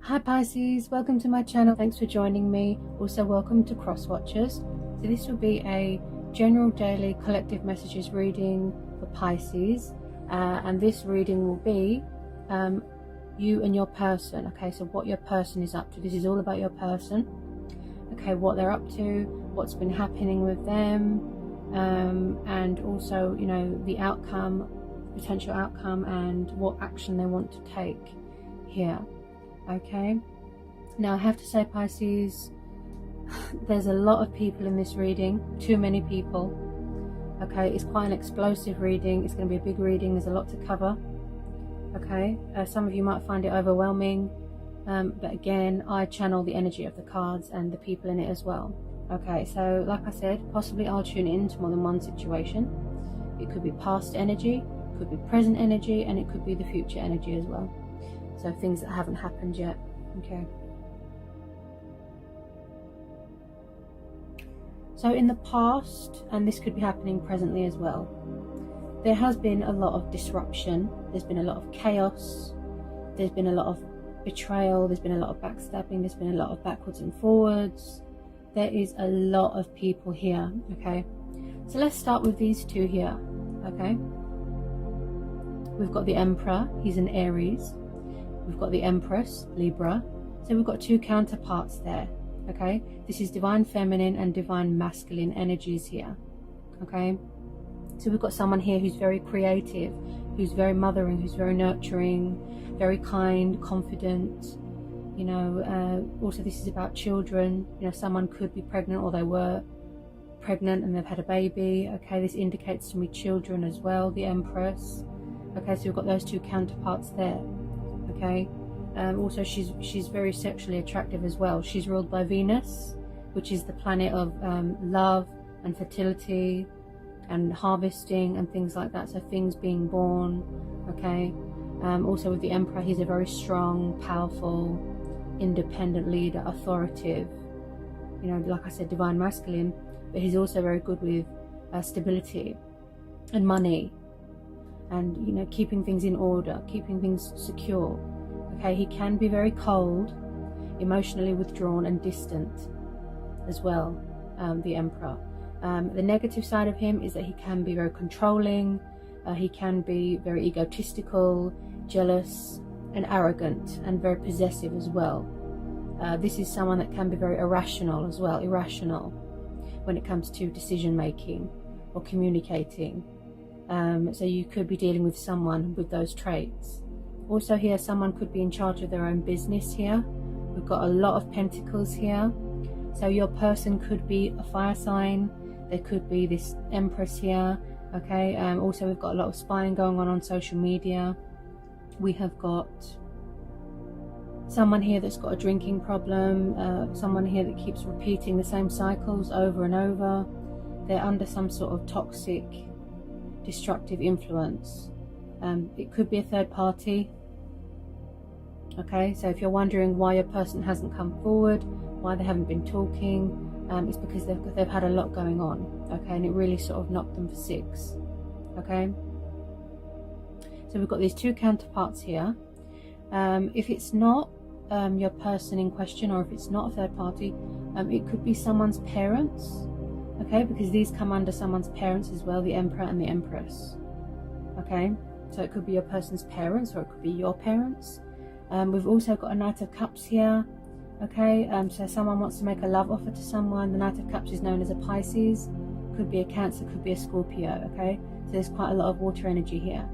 Hi Pisces, welcome to my channel. Thanks for joining me. Also welcome to Cross Watchers. So this will be a general daily collective messages reading for Pisces, and this reading will be you and your person. Okay, so what your person is up to. This is all about your person. Okay, what they're up to, what's been happening with them, and also, you know, the outcome, potential outcome, and what action they want to take here. Okay, now I have to say, Pisces, there's a lot of people in this reading, too many people. Okay, it's quite an explosive reading. It's going to be a big reading. There's a lot to cover. Okay, some of you might find it overwhelming, but again, I channel the energy of the cards and the people in it as well. Okay, so like I said, possibly I'll tune into more than one situation. It could be past energy, could be present energy, and it could be the future energy as well. So things that haven't happened yet. Okay. So in the past, and this could be happening presently as well, there has been a lot of disruption. There's been a lot of chaos. There's been a lot of betrayal. There's been a lot of backstabbing. There's been a lot of backwards and forwards. There is a lot of people here. Okay. So let's start with these two here. Okay. We've got the Emperor. He's an Aries. We've got the Empress, Libra. So we've got two counterparts there. Okay, this is divine feminine and divine masculine energies here. Okay, so we've got someone here who's very creative, who's very mothering, who's very nurturing, very kind, confident. You know, also this is about children. You know, someone could be pregnant, or they were pregnant and they've had a baby. Okay, this indicates to me children as well, the Empress. Okay, so we've got those two counterparts there. Okay, also she's very sexually attractive as well. She's ruled by Venus, which is the planet of love and fertility and harvesting and things like that, so things being born. Okay, also with the Emperor, he's a very strong, powerful, independent leader, authoritative, you know, like I said, divine masculine, but he's also very good with stability and money, and, you know, keeping things in order, keeping things secure. Okay, he can be very cold, emotionally withdrawn and distant as well, the Emperor. The negative side of him is that he can be very controlling, he can be very egotistical, jealous and arrogant, and very possessive as well. This is someone that can be very irrational as well, irrational when it comes to decision making or communicating. So you could be dealing with someone with those traits. Also here, someone could be in charge of their own business here. We've got a lot of pentacles here. So your person could be a fire sign. There could be this Empress here. Okay, also we've got a lot of spying going on social media. We have got someone here that's got a drinking problem. Someone here that keeps repeating the same cycles over and over. They're under some sort of toxic, destructive influence. It could be a third party. Okay, so if you're wondering why your person hasn't come forward, why they haven't been talking, it's because they've had a lot going on. Okay, and it really sort of knocked them for six. Okay, so we've got these two counterparts here. If it's not your person in question, or if it's not a third party, it could be someone's parents. Okay, because these come under someone's parents as well, the Emperor and the Empress. Okay, so it could be your person's parents, or it could be your parents. We've also got a Knight of Cups here. Okay, so someone wants to make a love offer to someone. The Knight of Cups is known as a Pisces. Could be a Cancer, could be a Scorpio. Okay, so there's quite a lot of water energy here.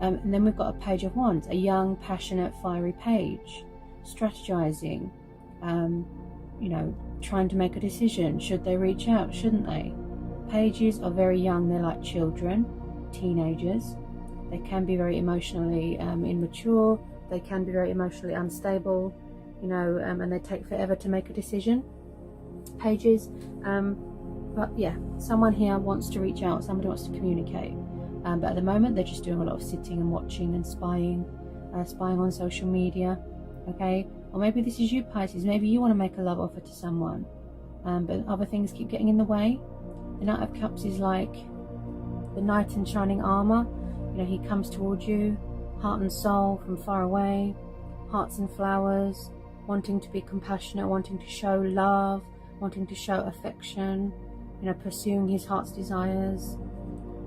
And then we've got a Page of Wands, a young, passionate, fiery page, strategizing, you know, trying to make a decision. Should they reach out? Shouldn't they? Pages are very young. They're like children, teenagers. They can be very emotionally immature. They can be very emotionally unstable, you know, and they take forever to make a decision. Pages, but yeah, someone here wants to reach out. Somebody wants to communicate, but at the moment they're just doing a lot of sitting and watching and spying on social media. Okay, or maybe this is you, Pisces. Maybe you want to make a love offer to someone, but other things keep getting in the way. The Knight of Cups is like the knight in shining armor. You know, he comes towards you, heart and soul, from far away. hearts and flowers, wanting to be compassionate, wanting to show love, wanting to show affection, you know, pursuing his heart's desires.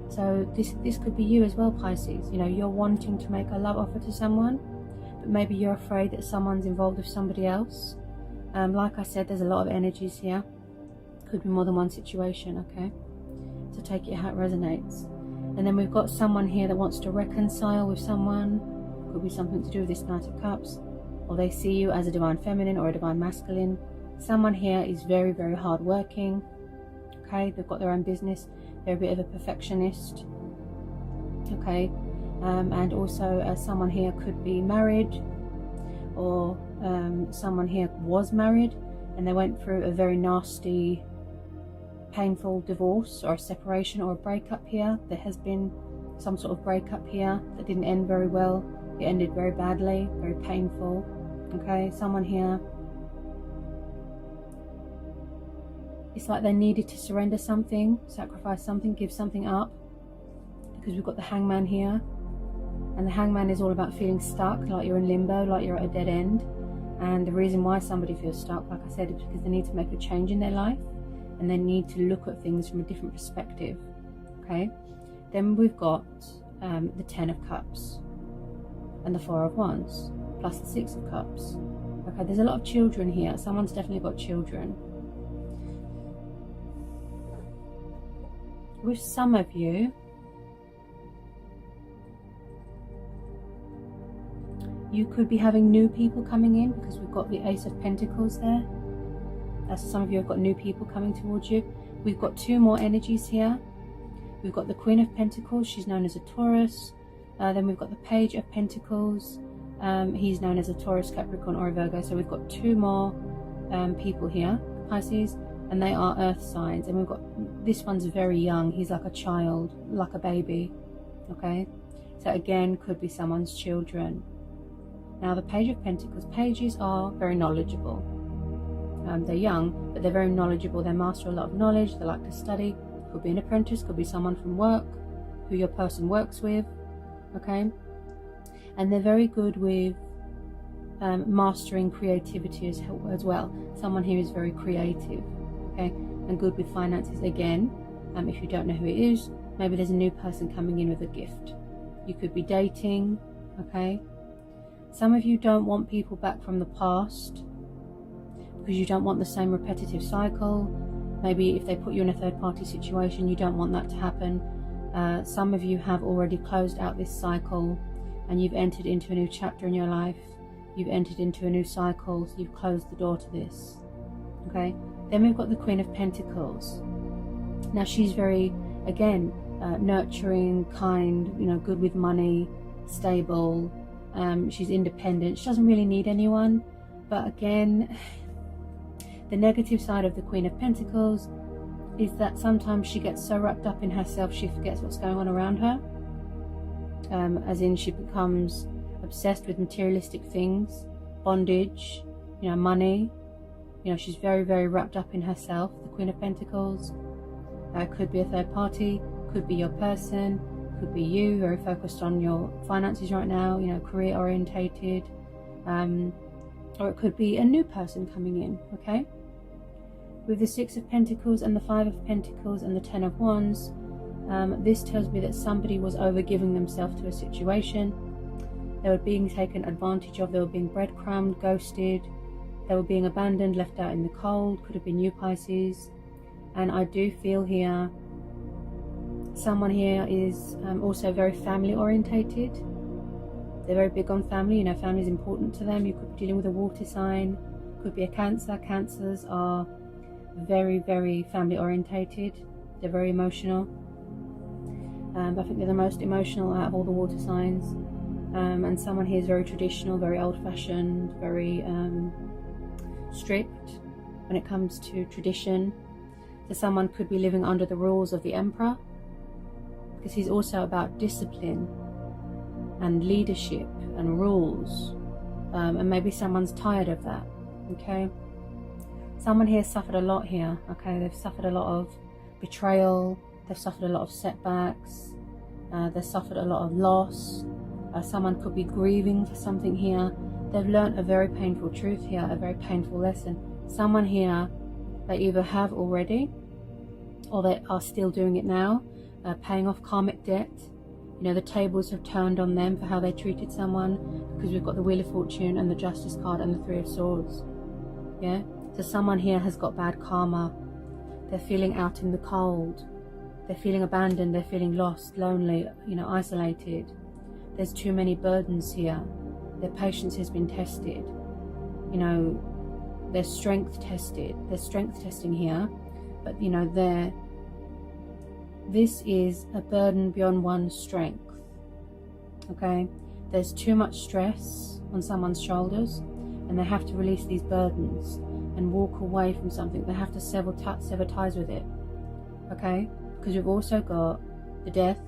So this could be you as well, Pisces. You know, you're wanting to make a love offer to someone, but maybe you're afraid that someone's involved with somebody else. Like I said, there's a lot of energies here. Could be more than one situation, okay? So take it how it resonates. And then we've got someone here that wants to reconcile with someone. Could be something to do with this Knight of Cups. Or they see you as a divine feminine or a divine masculine. Someone here is very, very hardworking. Okay, they've got their own business. They're a bit of a perfectionist. Okay, and also someone here could be married, or someone here was married and they went through a very nasty, painful divorce or a separation or a breakup here. There has been some sort of breakup here that didn't end very well. It ended very badly, very painful. Okay, someone here, it's like they needed to surrender something, sacrifice something, give something up, because we've got the Hangman here, and the Hangman is all about feeling stuck, like you're in limbo, like you're at a dead end. And the reason why somebody feels stuck, like I said, is because they need to make a change in their life, and they need to look at things from a different perspective. Okay, then we've got the 10 of Cups and the 4 of Wands plus the 6 of Cups. Okay, there's a lot of children here. Someone's definitely got children. With some of you, you could be having new people coming in, because we've got the Ace of Pentacles there. So some of you have got new people coming towards you. We've got 2 more energies here. We've got the Queen of Pentacles, she's known as a Taurus. Then we've got the Page of Pentacles, he's known as a Taurus, Capricorn or a Virgo. So we've got 2 more people here, Pisces, and they are earth signs. And we've got, this one's very young, he's like a child, like a baby. Okay, so again, could be someone's children. Now the Page of Pentacles, pages are very knowledgeable. They're young, but they're very knowledgeable. They master a lot of knowledge. They like to study. Could be an apprentice, could be someone from work who your person works with. Okay, and they're very good with mastering creativity as well. Someone here is very creative. Okay, and good with finances again. If you don't know who it is, maybe there's a new person coming in with a gift. You could be dating. Okay, some of you don't want people back from the past because you don't want the same repetitive cycle. Maybe if they put you in a third-party situation, you don't want that to happen. Some of you have already closed out this cycle and you've entered into a new chapter in your life. You've entered into a new cycle, so you've closed the door to this. Okay, then we've got the Queen of Pentacles. Now she's very, again, nurturing, kind, you know, good with money, stable. She's independent. She doesn't really need anyone. But again, the negative side of the Queen of Pentacles is that sometimes she gets so wrapped up in herself she forgets what's going on around her. As in, she becomes obsessed with materialistic things, bondage, you know, money. You know, she's very, very wrapped up in herself, the Queen of Pentacles. Could be a third party, could be your person, could be you, very focused on your finances right now, you know, career orientated, or it could be a new person coming in. Okay, with the 6 of Pentacles and the 5 of Pentacles and the 10 of Wands, this tells me that somebody was overgiving themselves to a situation. They were being taken advantage of, they were being breadcrumbed, ghosted, they were being abandoned, left out in the cold. Could have been you, Pisces. And I do feel here someone here is also very family orientated. They're very big on family, you know, family is important to them. You could be dealing with a water sign, could be a Cancer. Cancers are very, very family orientated. They're very emotional. I think they're the most emotional out of all the water signs. And someone here is very traditional, very old-fashioned, very strict when it comes to tradition. So someone could be living under the rules of the Emperor, because he's also about discipline and leadership and rules, and maybe someone's tired of that. Okay, someone here suffered a lot here. Okay, they've suffered a lot of betrayal, they've suffered a lot of setbacks, they've suffered a lot of loss. Someone could be grieving for something here. They've learnt a very painful truth here, a very painful lesson. Someone here, they either have already, or they are still doing it now, paying off karmic debt. You know, the tables have turned on them for how they treated someone, because we've got the Wheel of Fortune and the Justice card and the Three of Swords. Yeah, so someone here has got bad karma. They're feeling out in the cold. They're feeling abandoned. They're feeling lost, lonely, you know, isolated. There's too many burdens here. Their patience has been tested. You know, their strength tested. There's strength testing here. But, you know, this is a burden beyond one's strength. Okay? There's too much stress on someone's shoulders, and they have to release these burdens and walk away from something. They have to sever ties with it. Okay? Because we've also got the Death.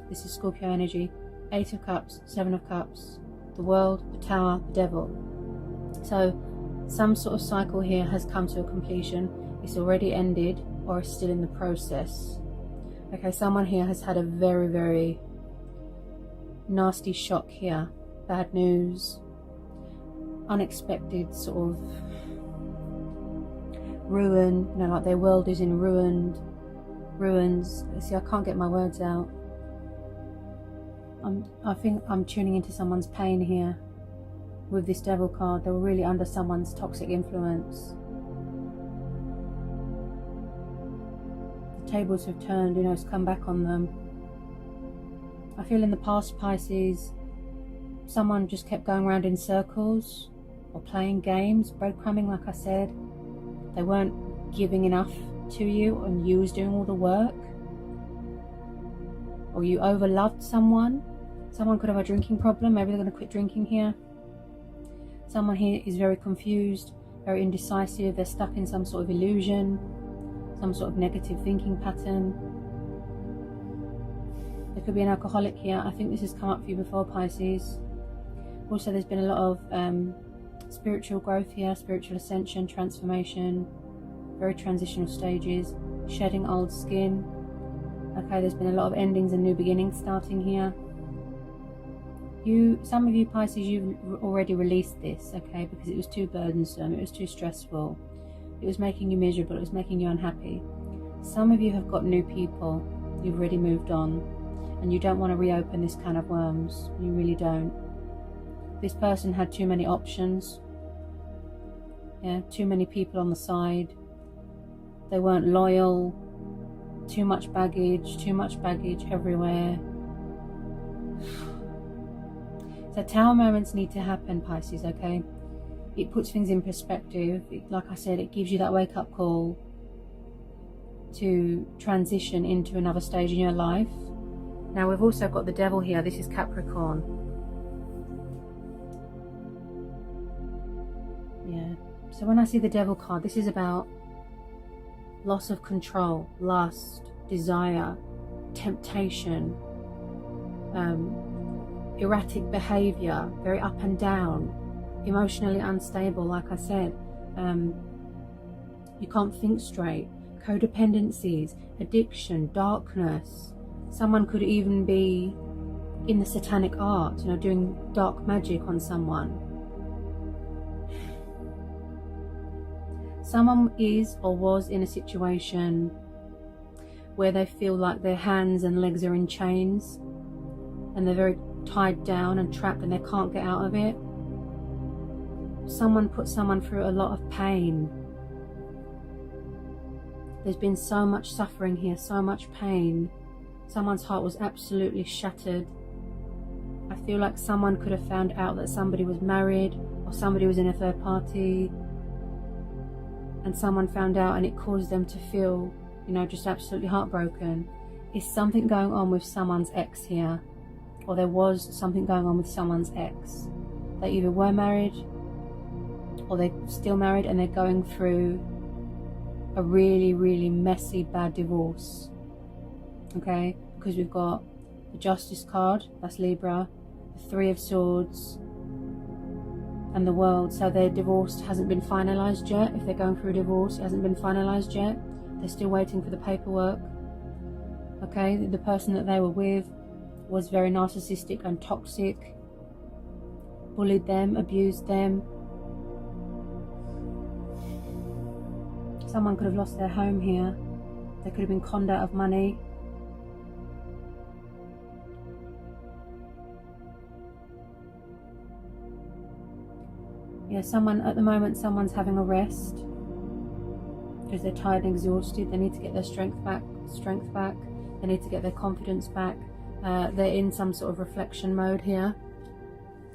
This is Scorpio energy. 8 of Cups, 7 of Cups, the World, the Tower, the Devil. So some sort of cycle here has come to a completion. It's already ended, or is still in the process. Okay, someone here has had a very, very nasty shock here. Bad news, unexpected sort of ruin, you know, like their world is in ruins. See, I can't get my words out. I think I'm tuning into someone's pain here with this Devil card. They were really under someone's toxic influence. The tables have turned, you know, it's come back on them. I feel in the past, Pisces, someone just kept going around in circles or playing games, breadcrumbing, like I said. They weren't giving enough to you, and you was doing all the work. Or you overloved someone. Someone could have a drinking problem. Maybe they're going to quit drinking here. Someone here is very confused, very indecisive. They're stuck in some sort of illusion, some sort of negative thinking pattern. There could be an alcoholic here. I think this has come up for you before, Pisces. Also, there's been a lot of spiritual growth here, spiritual ascension, transformation, very transitional stages, shedding old skin. Okay, there's been a lot of endings and new beginnings starting here. Some of you Pisces, you've already released this, okay, because it was too burdensome, it was too stressful, it was making you miserable, it was making you unhappy. Some of you have got new people, you've already moved on, and you don't want to reopen this can of worms. You really don't. This person had too many options, yeah, too many people on the side. They weren't loyal. Too much baggage everywhere. So Tower moments need to happen, Pisces, okay? It puts things in perspective. Like I said, it gives you that wake-up call to transition into another stage in your life. Now we've also got the Devil here. This is Capricorn. Yeah. So when I see the Devil card, this is about loss of control, lust, desire, temptation, erratic behavior, very up and down, emotionally unstable, like I said. You can't think straight, codependencies, addiction, darkness. Someone could even be in the satanic art, you know, doing dark magic on someone. Someone is or was in a situation where they feel like their hands and legs are in chains and they're very tied down and trapped and they can't get out of it. Someone put someone through a lot of pain. There's been so much suffering here, so much pain. Someone's heart was absolutely shattered. I feel like someone could have found out that somebody was married or somebody was in a third party, and someone found out and it caused them to feel, you know, just absolutely heartbroken. Is something going on with someone's ex here? Or there was something going on with someone's ex. They either were married or they're still married and they're going through a really, really messy, bad divorce. Okay? Because we've got the Justice card, that's Libra, the Three of Swords, and the World. So their divorce hasn't been finalized yet. If they're going through a divorce, it hasn't been finalized yet. They're still waiting for the paperwork. Okay, the person that they were with was very narcissistic and toxic. bullied them, abused them. Someone could have lost their home here. They could have been conned out of money. Yeah, at the moment, someone's having a rest because they're tired and exhausted. They need to get their strength back. They need to get their confidence back. They're in some sort of reflection mode here.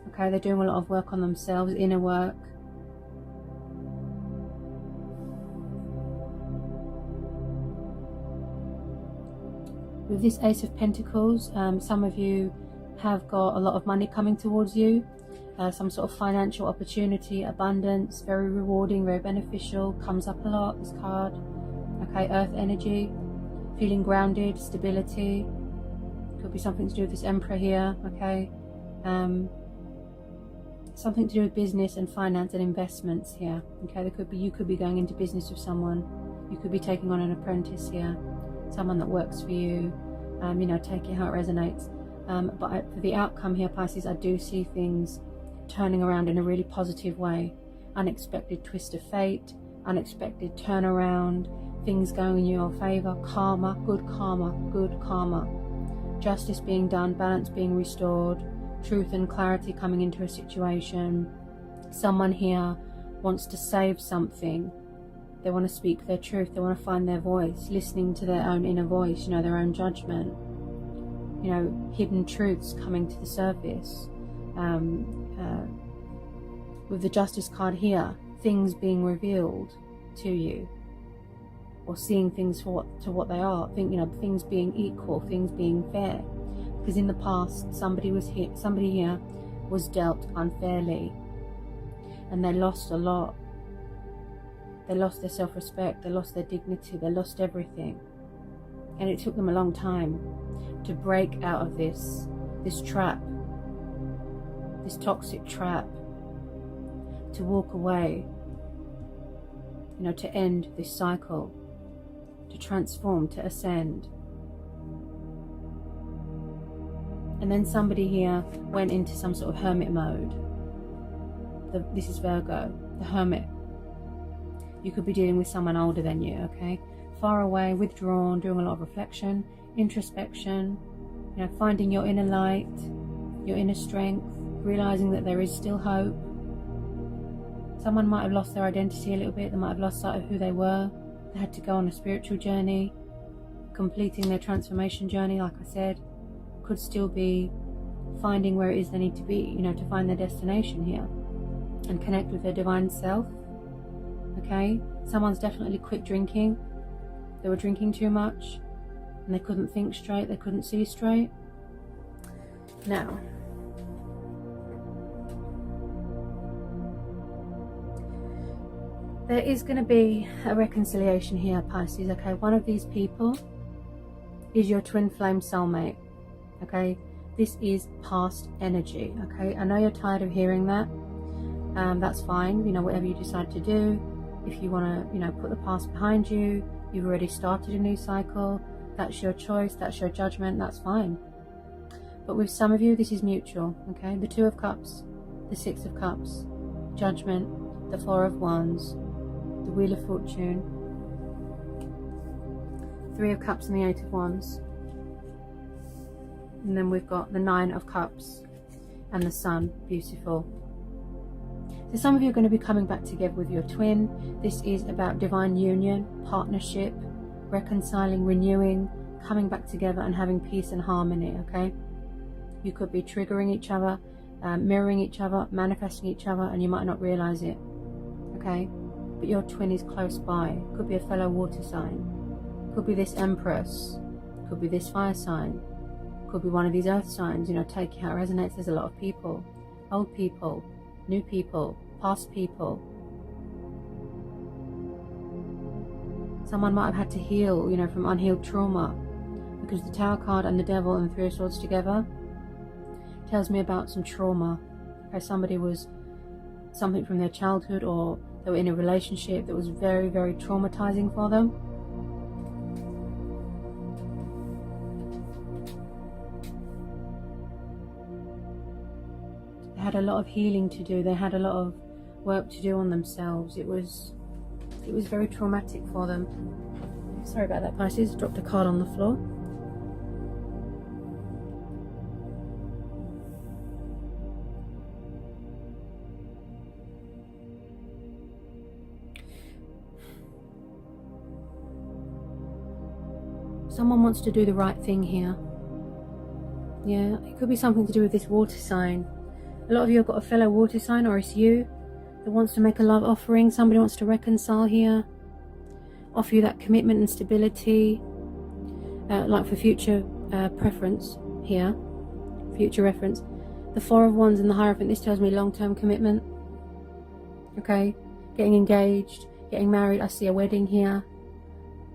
Okay, they're doing a lot of work on themselves, inner work. With this Ace of Pentacles, some of you have got a lot of money coming towards you. Some sort of financial opportunity, abundance, very rewarding, very beneficial, comes up a lot, this card. Okay, earth energy, feeling grounded, stability. Could be something to do with this Emperor here, okay. Something to do with business and finance and investments here, okay. You could be going into business with someone. You could be taking on an apprentice here, someone that works for you. You know, take it how it resonates. But for the outcome here, Pisces, I do see things turning around in a really positive way. Unexpected twist of fate, unexpected turnaround, things going in your favor, karma, good karma, good karma. Justice being done, balance being restored, truth and clarity coming into a situation. Someone here wants to save something. They want to speak their truth. They want to find their voice, listening to their own inner voice, you know, their own judgment. You know, hidden truths coming to the surface. With the Justice card here, things being revealed to you, or seeing things for what they are. Things being equal, things being fair. Because in the past, somebody here was dealt unfairly, and they lost a lot. They lost their self-respect, they lost their dignity, they lost everything. And it took them a long time to break out of this trap, this toxic trap, to walk away, you know, to end this cycle, to transform, to ascend. And then somebody here went into some sort of hermit mode. This is Virgo, the hermit. You could be dealing with someone older than you, okay? Far away, withdrawn, doing a lot of reflection, introspection, you know, finding your inner light, your inner strength, realizing that there is still hope. Someone might have lost their identity a little bit. They might have lost sight of who they were. They had to go on a spiritual journey, completing their transformation journey, like I said. Could still be finding where it is they need to be, you know, to find their destination here and connect with their divine self. Okay, someone's definitely quit drinking. They were drinking too much and they couldn't think straight, they couldn't see straight. Now, there is going to be a reconciliation here, Pisces, okay? One of these people is your twin flame soulmate, okay? This is past energy, okay? I know you're tired of hearing that. That's fine, you know, whatever you decide to do. If you want to, you know, put the past behind you, you've already started a new cycle. That's your choice, that's your judgment, that's fine. But with some of you, this is mutual, okay? The Two of Cups, the Six of Cups, Judgment, the Four of Wands, the Wheel of Fortune, Three of Cups and the Eight of Wands. And then we've got the Nine of Cups and the Sun, beautiful. So some of you are going to be coming back together with your twin. This is about divine union, partnership, reconciling, renewing, coming back together and having peace and harmony, okay? You could be triggering each other, mirroring each other, manifesting each other, and you might not realize it, okay? But your twin is close by. Could be a fellow water sign. Could be this Empress. Could be this fire sign. Could be one of these earth signs, you know, take it how it resonates. There's a lot of people, old people, new people, past people. Someone might have had to heal, you know, from unhealed trauma, because the Tower card and the Devil and the Three of Swords together tells me about some trauma. Okay, somebody was something from their childhood, or they were in a relationship that was very, very traumatizing for them. They had a lot of healing to do. They had a lot of work to do on themselves. It was very traumatic for them. Sorry about that, Pisces. Dropped a card on the floor. Someone wants to do the right thing here. Yeah, it could be something to do with this water sign. A lot of you have got a fellow water sign, or it's you that wants to make a love offering. Somebody wants to reconcile here, offer you that commitment and stability, like for future preference here, future reference. The Four of Wands and the Hierophant, this tells me long-term commitment. Okay, getting engaged, getting married. I see a wedding here.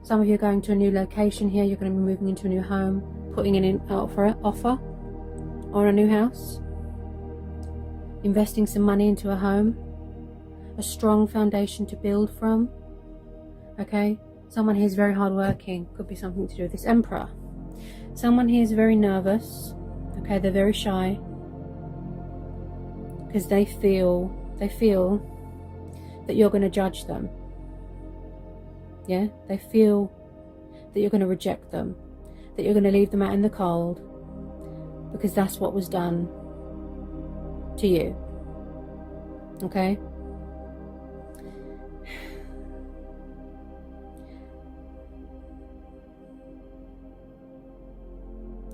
Some of you are going to a new location here. You're going to be moving into a new home, putting in an offer on a new house, investing some money into a home, a strong foundation to build from. Okay, someone here is very hardworking. Could be something to do with this Emperor. Someone here is very nervous. Okay, they're very shy because they feel that you're going to judge them. Yeah, they feel that you're going to reject them, that you're going to leave them out in the cold, because that's what was done to you. Okay?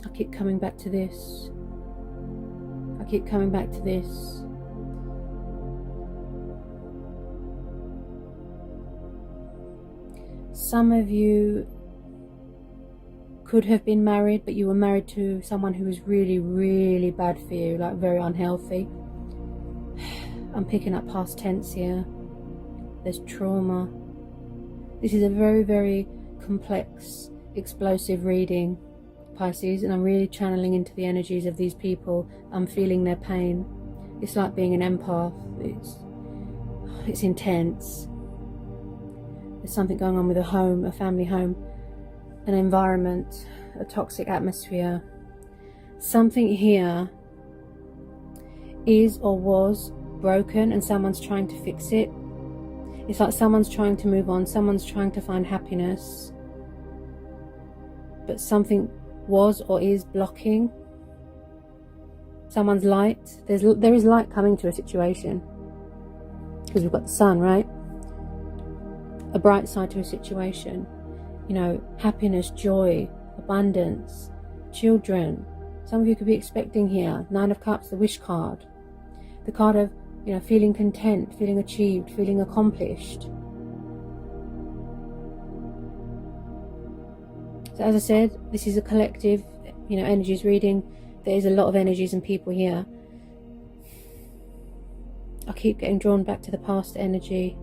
I keep coming back to this. I keep coming back to this. Some of you could have been married, but you were married to someone who was really, really bad for you, like very unhealthy. I'm picking up past tense here. There's trauma. This is a very, very complex, explosive reading, Pisces, and I'm really channeling into the energies of these people. I'm feeling their pain. It's like being an empath. It's intense. There's something going on with a home, a family home, an environment, a toxic atmosphere. Something here is or was broken and someone's trying to fix it. It's like someone's trying to move on, someone's trying to find happiness, but something was or is blocking someone's light. There is light coming to a situation, because we've got the sun, right? A bright side to a situation, you know, happiness, joy, abundance, children. Some of you could be expecting here. Nine of Cups, the wish card, the card of, you know, feeling content, feeling achieved, feeling accomplished. So as I said, this is a collective, you know, energies reading. There is a lot of energies and people here. I keep getting drawn back to the past energy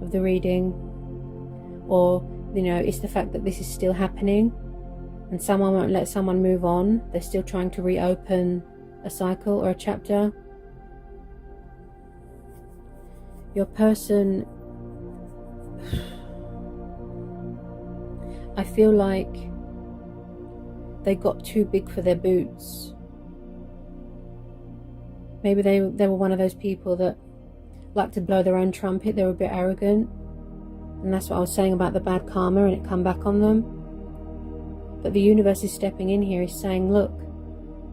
of the reading, or, you know, it's the fact that this is still happening and someone won't let someone move on. They're still trying to reopen a cycle or a chapter. Your person, I feel like they got too big for their boots. Maybe they were one of those people that like to blow their own trumpet. They were a bit arrogant, and that's what I was saying about the bad karma and it come back on them. But the universe is stepping in here, is saying, look,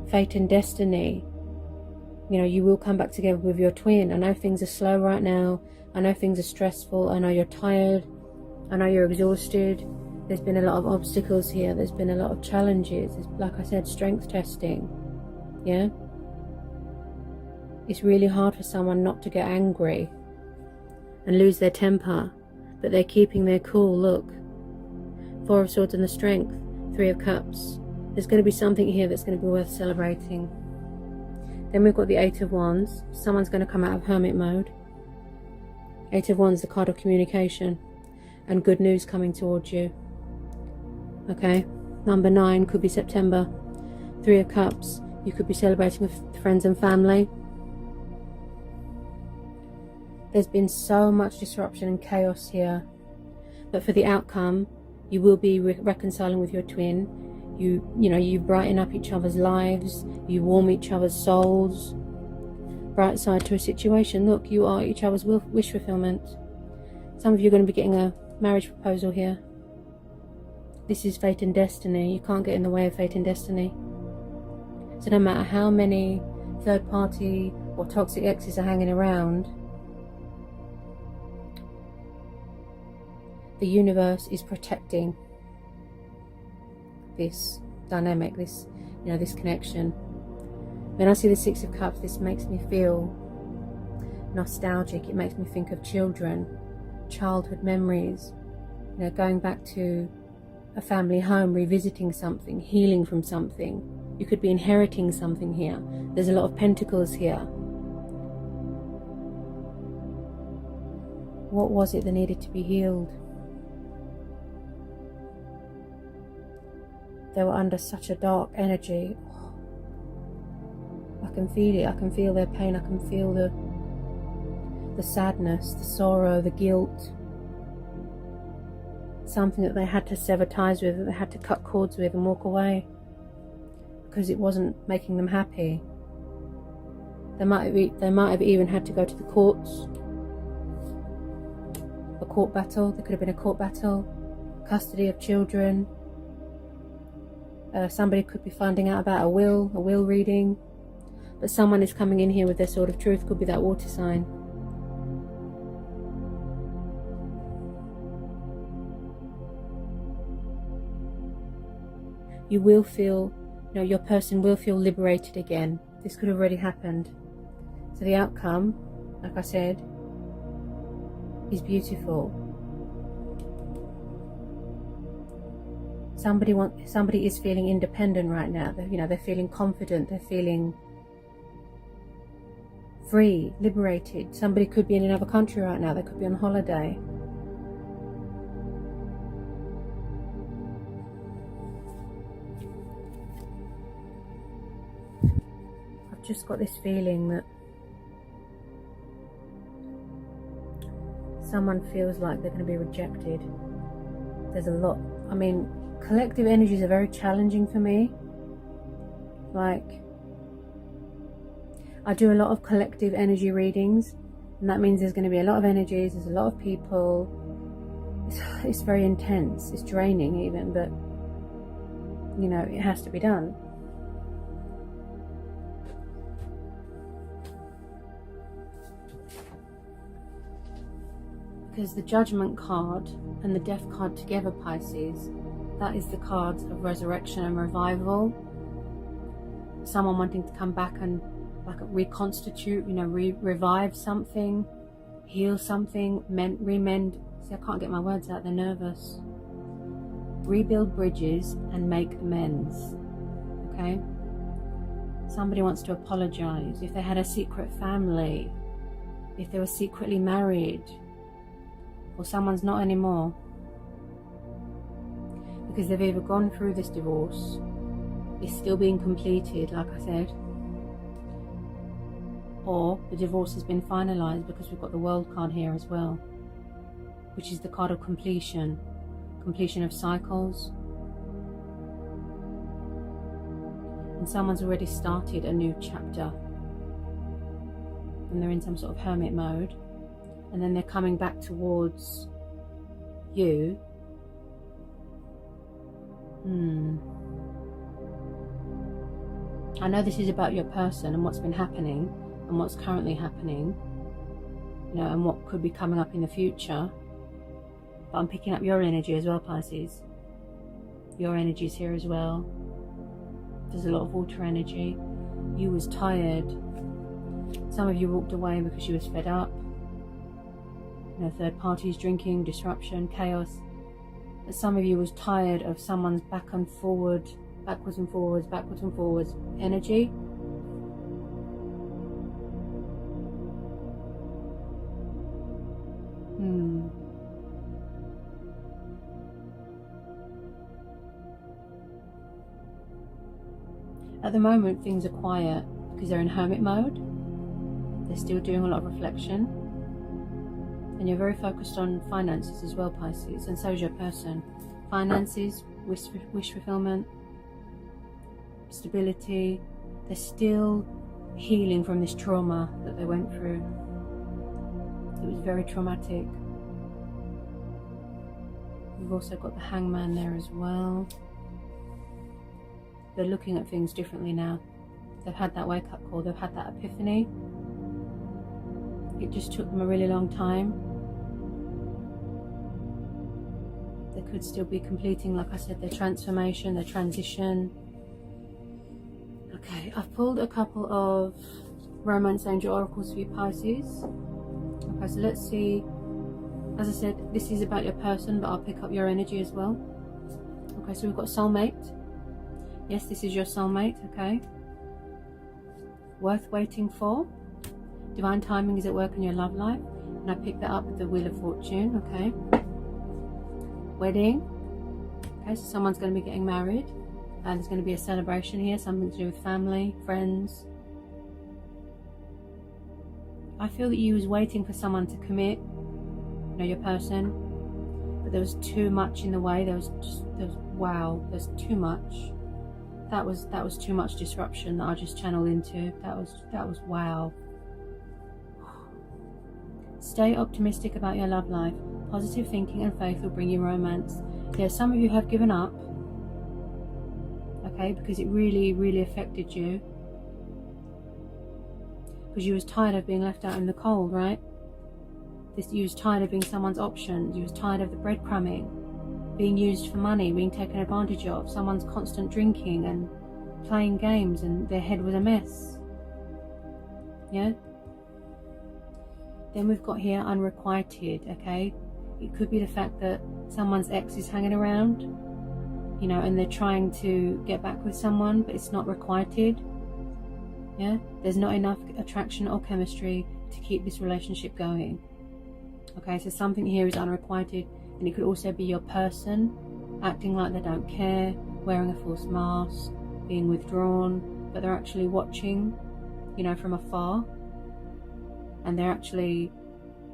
fate and destiny, you know, you will come back together with your twin. I know things are slow right now, I know things are stressful, I know you're tired, I know you're exhausted. There's been a lot of obstacles here, there's been a lot of challenges. It's, like I said, strength testing. Yeah, it's really hard for someone not to get angry and lose their temper, but they're keeping their cool. Look, Four of Swords and the Strength, Three of Cups. There's going to be something here that's going to be worth celebrating. Then we've got the Eight of Wands. Someone's going to come out of hermit mode. Eight of Wands, the card of communication and good news coming towards you. Okay, number 9 could be September. Three of Cups, you could be celebrating with friends and family. There's been so much disruption and chaos here, but for the outcome, you will be reconciling with your twin. You know, you brighten up each other's lives, you warm each other's souls. bright side to a situation. Look, you are each other's wish fulfillment. Some of you are going to be getting a marriage proposal here. This is fate and destiny. You can't get in the way of fate and destiny. So no matter how many third party or toxic exes are hanging around, the universe is protecting this dynamic, this, this connection. When I see the Six of Cups, this makes me feel nostalgic. It makes me think of children, childhood memories, going back to a family home, revisiting something, healing from something. You could be inheriting something here. There's a lot of pentacles here. What was it that needed to be healed? They were under such a dark energy. I can feel it. I can feel their pain. I can feel the sadness, the sorrow, the guilt. Something that they had to sever ties with, that they had to cut cords with and walk away because it wasn't making them happy. They might have even had to go to the courts. A court battle. There could have been a court battle. Custody of children. Somebody could be finding out about a will reading. But someone is coming in here with their sword of truth. Could be that water sign. You will feel, your person will feel liberated again. This could have already happened. So the outcome, like I said, is beautiful. Somebody is feeling independent right now. They're feeling confident. They're feeling free, liberated. Somebody could be in another country right now. They could be on holiday. I've just got this feeling that someone feels like they're going to be rejected. There's a lot. Collective energies are very challenging for me. I do a lot of collective energy readings, and that means there's going to be a lot of energies, there's a lot of people. It's very intense, it's draining even, but it has to be done. Because the Judgment card and the Death card together, Pisces, that is the cards of resurrection and revival. Someone wanting to come back and reconstitute, revive something, heal something, remend. See, I can't get my words out, they're nervous. Rebuild bridges and make amends. Okay? Somebody wants to apologize. If they had a secret family, if they were secretly married, or someone's not anymore. Because they've either gone through this divorce, it's still being completed, like I said, or the divorce has been finalized, because we've got the World card here as well, which is the card of completion of cycles. And someone's already started a new chapter, and they're in some sort of hermit mode, and then they're coming back towards you. I know this is about your person and what's been happening and what's currently happening, and what could be coming up in the future. But I'm picking up your energy as well, Pisces. Your energy's here as well. There's a lot of water energy. You was tired. Some of you walked away because you was fed up. Third parties, drinking, disruption, chaos. But some of you was tired of someone's backwards and forwards energy. At the moment, things are quiet because they're in hermit mode. They're still doing a lot of reflection. And you're very focused on finances as well, Pisces, and so is your person. Finances, wish fulfillment, stability. They're still healing from this trauma that they went through. It was very traumatic. We've also got the Hangman there as well. They're looking at things differently now. They've had that wake-up call. They've had that epiphany. It just took them a really long time. They could still be completing, like I said, their transformation, their transition. Okay, I've pulled a couple of Romance Angel Oracles for you, Pisces. Okay, so let's see. As I said, this is about your person, but I'll pick up your energy as well. Okay, so we've got soulmate. Yes, this is your soulmate, okay. Worth waiting for. Divine timing is at work in your love life. And I picked that up with the Wheel of Fortune, okay. Wedding. Okay, so someone's going to be getting married. And there's going to be a celebration here, something to do with family, friends. I feel that you was waiting for someone to commit. You know, your person, but there was too much in the way. There's too much. That was too much disruption that I just channeled into. That was wow. Stay optimistic about your love life. Positive thinking and faith will bring you romance. Yeah, some of you have given up, okay, because it really affected you, because you was tired of being left out in the cold, right? You was tired of being someone's option. You was tired of the breadcrumbing, being used for money, being taken advantage of, someone's constant drinking and playing games, and their head was a mess. Yeah? Then we've got here unrequited, okay? It could be the fact that someone's ex is hanging around, you know, and they're trying to get back with someone, but it's not requited. Yeah? There's not enough attraction or chemistry to keep this relationship going. Okay, so something here is unrequited, and it could also be your person acting like they don't care, wearing a false mask, being withdrawn, but they're actually watching, you know, from afar, and they're actually,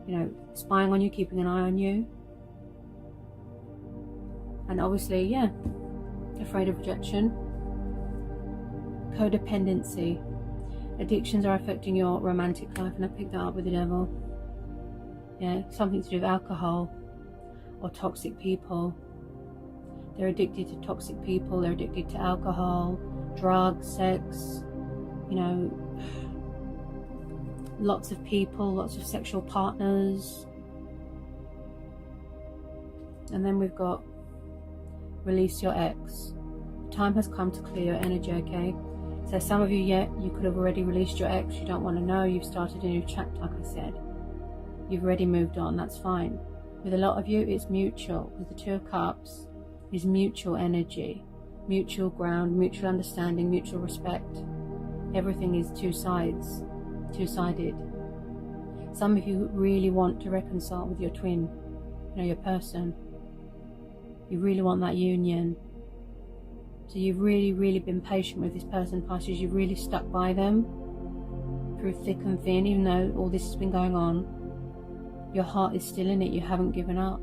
you know, spying on you, keeping an eye on you, and obviously, yeah, afraid of rejection. Codependency. Addictions are affecting your romantic life, and I picked that up with the Devil. Yeah, something to do with alcohol or toxic people. They're addicted to toxic people, they're addicted to alcohol, drugs, sex, you know, lots of people, lots of sexual partners. And then we've got release your ex. Time has come to clear your energy, okay? So some of you, yeah, you could have already released your ex, you don't want to know, you've started a new chapter, like I said. You've already moved on, that's fine. With a lot of you, it's mutual. With the Two of Cups is mutual energy, mutual ground, mutual understanding, mutual respect. Everything is two-sided. Some of you really want to reconcile with your twin, you know, your person. You really want that union. So you've really been patient with this person, Pisces. You've really stuck by them through thick and thin, even though all this has been going on. Your heart is still in it. You haven't given up.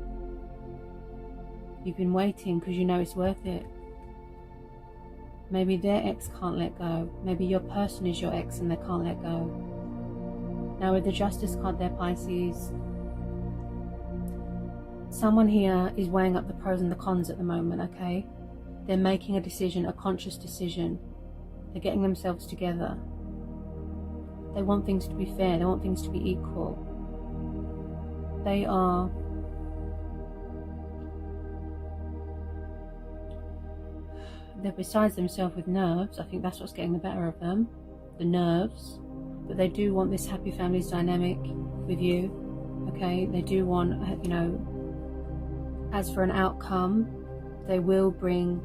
You've been waiting because you know it's worth it. Maybe their ex can't let go. Maybe your person is your ex and they can't let go. Now with the Justice card there, Pisces, someone here is weighing up the pros and the cons at the moment, okay? They're making a decision, a conscious decision. They're getting themselves together. They want things to be fair. They want things to be equal. They're besides themselves with nerves. I think that's what's getting the better of them, the nerves. But they do want this happy families dynamic with you, okay? They do want, you know, as for an outcome, they will bring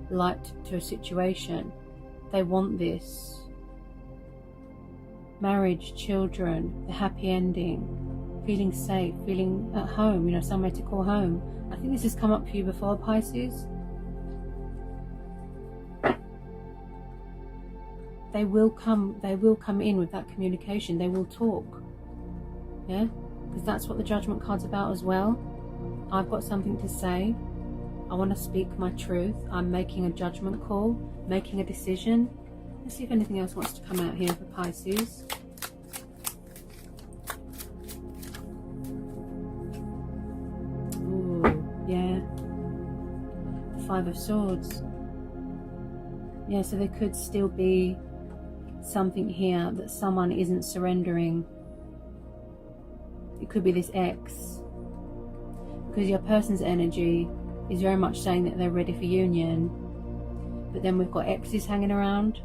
light to a situation. They want this. Marriage, children, the happy ending, feeling safe, feeling at home, you know, somewhere to call home. I think this has come up for you before, Pisces. They will come in with that communication. They will talk. Yeah? Because that's what the Judgment card's about as well. I've got something to say. I want to speak my truth. I'm making a judgment call, making a decision. Let's see if anything else wants to come out here for Pisces. Ooh, yeah. The Five of Swords. Yeah, so there could still be something here that someone isn't surrendering. It could be this ex. Because your person's energy is very much saying that they're ready for union. But then we've got exes hanging around.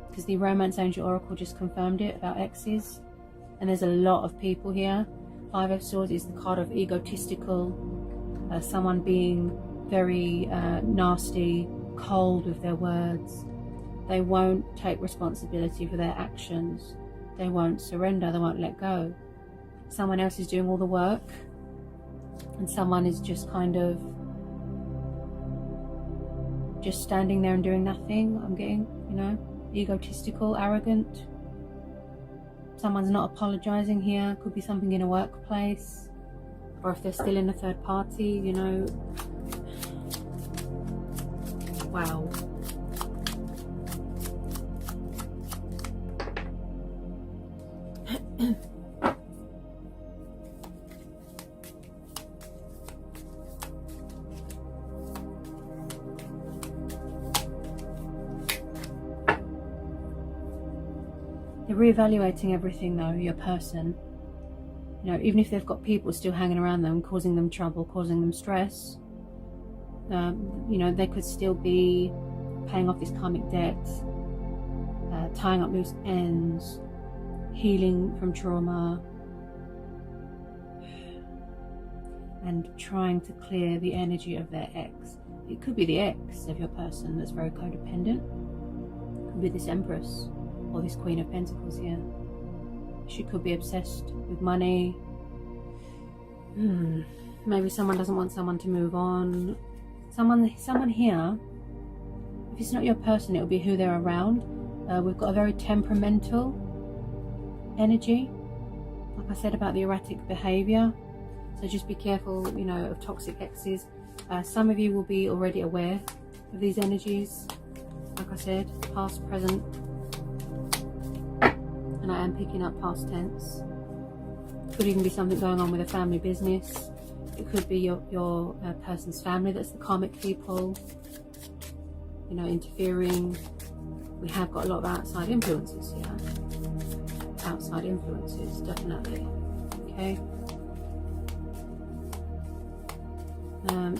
Because the Romance Angel Oracle just confirmed it about exes. And there's a lot of people here. Five of Swords is the card of egotistical. Someone being very nasty, cold with their words. They won't take responsibility for their actions. They won't surrender. They won't let go. Someone else is doing all the work. And someone is just kind of just standing there and doing nothing. I'm getting, you know, egotistical, arrogant. Someone's not apologizing here. Could be something in a workplace, or if they're still in a third party, you know. Wow. They're reevaluating everything though, your person. You know, even if they've got people still hanging around them, causing them trouble, causing them stress, you know, they could still be paying off this karmic debt, tying up loose ends, healing from trauma, and trying to clear the energy of their ex. It could be the ex of your person that's very codependent. It could be this Empress or this Queen of Pentacles here. She could be obsessed with money. Maybe someone doesn't want someone to move on. Someone here, if it's not your person, it'll be who they're around. We've got a very temperamental energy, like I said about the erratic behavior. So just be careful, you know, of toxic exes. Some of you will be already aware of these energies, like I said, past, present, and I am picking up past tense. Could even be something going on with a family business. It could be your person's family that's the karmic people, you know, interfering. We have got a lot of outside influences here. Outside influences, definitely. Okay.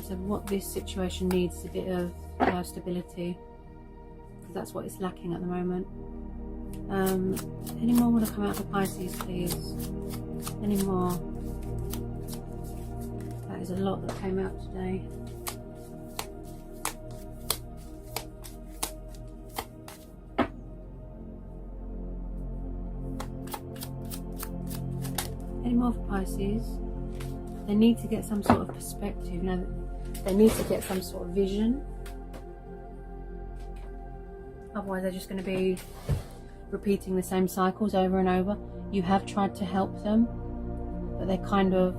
So what this situation needs is a bit of stability, because that's what it's lacking at the moment. Any more want to come out for Pisces, please? Any more? That is a lot that came out today. Any more for Pisces? They need to get some sort of perspective, you know, they need to get some sort of vision. Otherwise they're just going to be repeating the same cycles over and over. You have tried to help them, but they kind of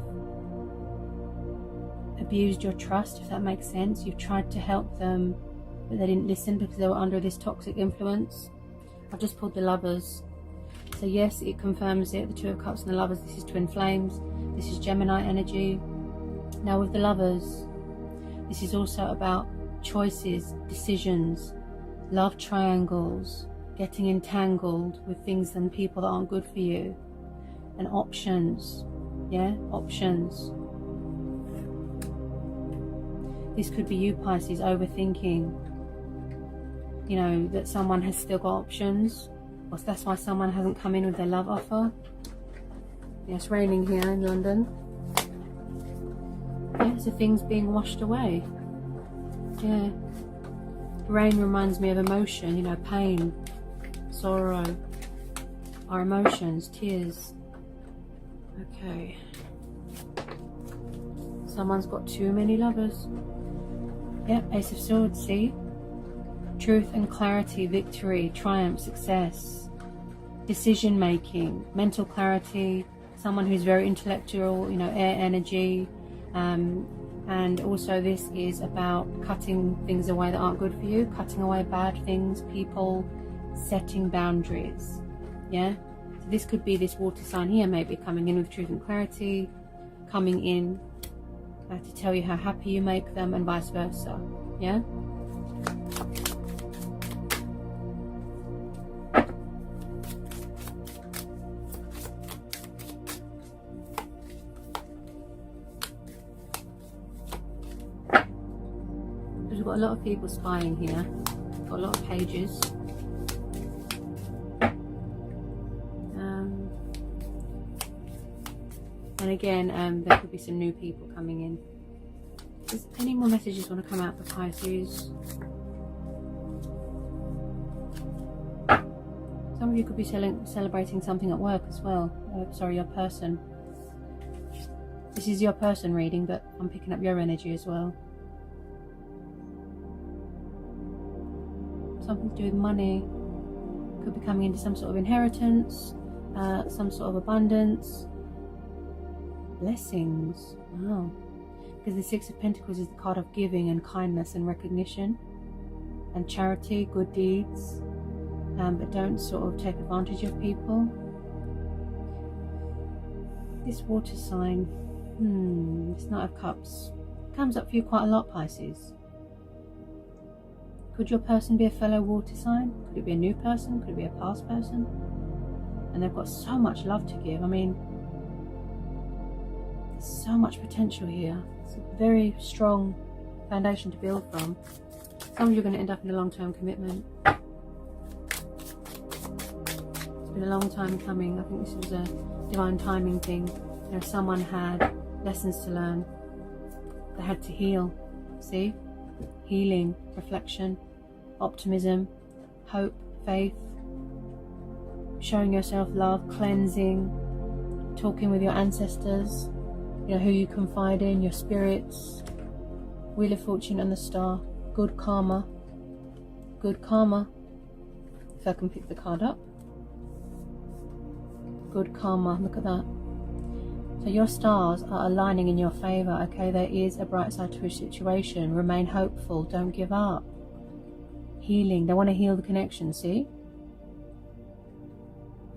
abused your trust, if that makes sense. You've tried to help them, but they didn't listen because they were under this toxic influence. I've just pulled the Lovers. So yes, it confirms it, the Two of Cups and the Lovers. This is twin flames. This is Gemini energy. Now with the Lovers, this is also about choices, decisions, love triangles, getting entangled with things and people that aren't good for you, and options. Yeah, options. This could be you, Pisces, overthinking, you know, that someone has still got options, or that's why someone hasn't come in with their love offer. Yeah, it's raining here in London. Yeah, so things being washed away. Yeah. Rain reminds me of emotion, you know, pain, sorrow, our emotions, tears. Okay. Someone's got too many lovers. Yep, Ace of Swords, see? Truth and clarity, victory, triumph, success, decision making, mental clarity, someone who's very intellectual, you know, air energy, And also this is about cutting things away that aren't good for you, cutting away bad things, people, setting boundaries. Yeah, so this could be this water sign here, maybe coming in with truth and clarity, coming in to tell you how happy you make them, and vice versa. Yeah. We've got a lot of people spying here. Got a lot of pages. And again, there could be some new people coming in. Does any more messages want to come out for Pisces? Some of you could be celebrating something at work as well. Sorry, your person. This is your person reading, but I'm picking up your energy as well. Something to do with money. Could be coming into some sort of inheritance, some sort of abundance, blessings. Wow. Because the Six of Pentacles is the card of giving and kindness and recognition and charity, good deeds, but don't sort of take advantage of people. This water sign, this Knight of Cups, comes up for you quite a lot, Pisces. Could your person be a fellow water sign? Could it be a new person? Could it be a past person? And they've got so much love to give. I mean, there's so much potential here. It's a very strong foundation to build from. Some of you are going to end up in a long-term commitment. It's been a long time coming. I think this was a divine timing thing. You know, someone had lessons to learn. They had to heal. See? Healing, reflection, optimism, hope, faith, showing yourself love, cleansing, talking with your ancestors, you know, who you confide in, your spirits, Wheel of Fortune and the Star, good karma, if I can pick the card up, good karma, look at that. So your stars are aligning in your favour, okay? There is a bright side to a situation. Remain hopeful. Don't give up. Healing. They want to heal the connection, see?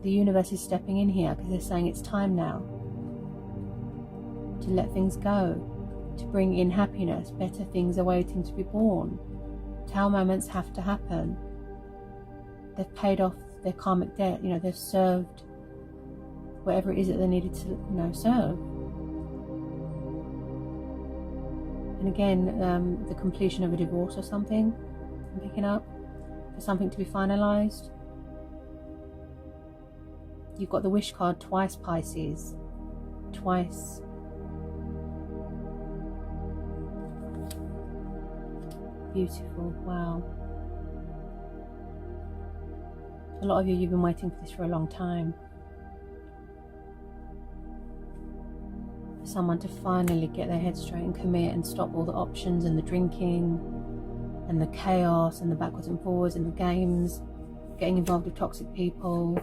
The universe is stepping in here because they're saying it's time now to let things go, to bring in happiness, better things are waiting to be born. Tower moments have to happen. They've paid off their karmic debt. You know, they've served whatever it is that they needed to, you know, serve. And again, the completion of a divorce or something, I'm picking up, for something to be finalized. You've got the wish card twice, Pisces. Twice. Beautiful. Wow. A lot of you've been waiting for this for a long time. Someone to finally get their head straight and commit and stop all the options and the drinking and the chaos and the backwards and forwards and the games, getting involved with toxic people,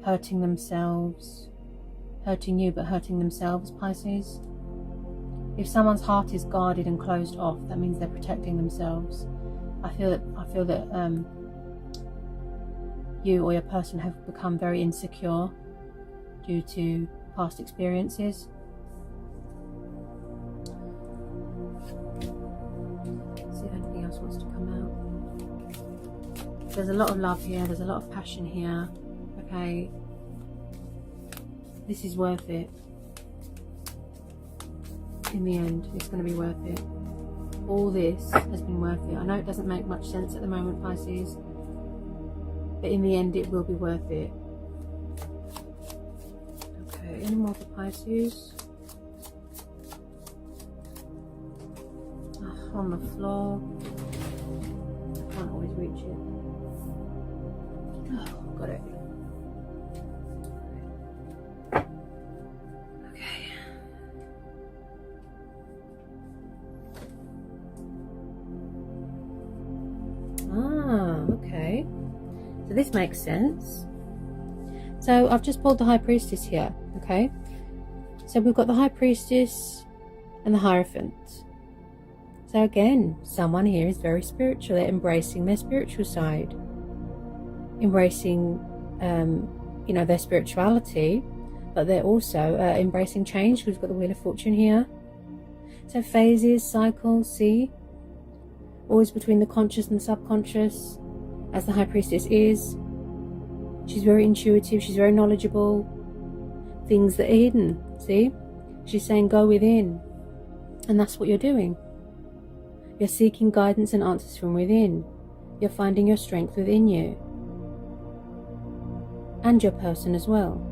hurting themselves, hurting you but hurting themselves, Pisces. If someone's heart is guarded and closed off, that means they're protecting themselves. I feel that you or your person have become very insecure due to past experiences. Let's see if anything else wants to come out. There's a lot of love here, there's a lot of passion here. Okay, this is worth it. In the end, it's going to be worth it. All this has been worth it. I know it doesn't make much sense at the moment, Pisces, but in the end it will be worth it. Any more for Pisces? On the floor. I can't always reach it. Oh, got it. Okay. Okay. So this makes sense. So I've just pulled the High Priestess here, okay? So we've got the High Priestess, and the Hierophant. So again, someone here is very spiritual. They're embracing their spiritual side, embracing, their spirituality, but they're also embracing change, because we've got the Wheel of Fortune here. So phases, cycles, see? Always between the conscious and the subconscious, as the High Priestess is. She's very intuitive, she's very knowledgeable. Things that are hidden, see? She's saying go within. And that's what you're doing. You're seeking guidance and answers from within. You're finding your strength within you. And your person as well.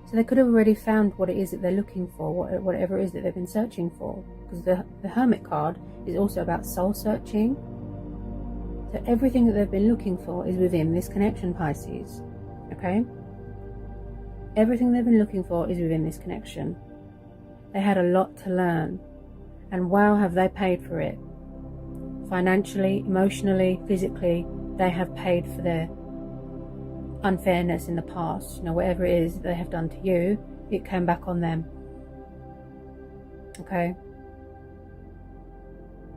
So they could have already found what it is that they're looking for, whatever it is that they've been searching for. Because the Hermit card is also about soul searching. So everything that they've been looking for is within this connection, Pisces. Okay? Everything they've been looking for is within this connection. They had a lot to learn. And wow, have they paid for it. Financially, emotionally, physically, they have paid for their unfairness in the past. Whatever it is they have done to you, it came back on them. Okay?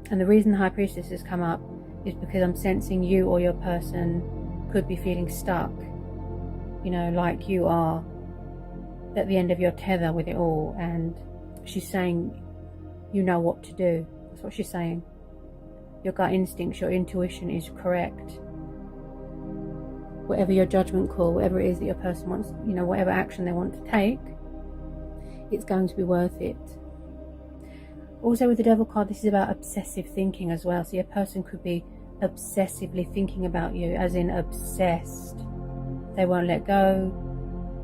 And the reason the High Priestess has come up is because I'm sensing you or your person could be feeling stuck. Like you are at the end of your tether with it all, and she's saying you know what to do. That's what she's saying. Your gut instincts, your intuition is correct. Whatever your judgment call, whatever it is that your person wants, whatever action they want to take, it's going to be worth it. Also with the Devil card, this is about obsessive thinking as well. So your person could be obsessively thinking about you, as in obsessed. They won't let go.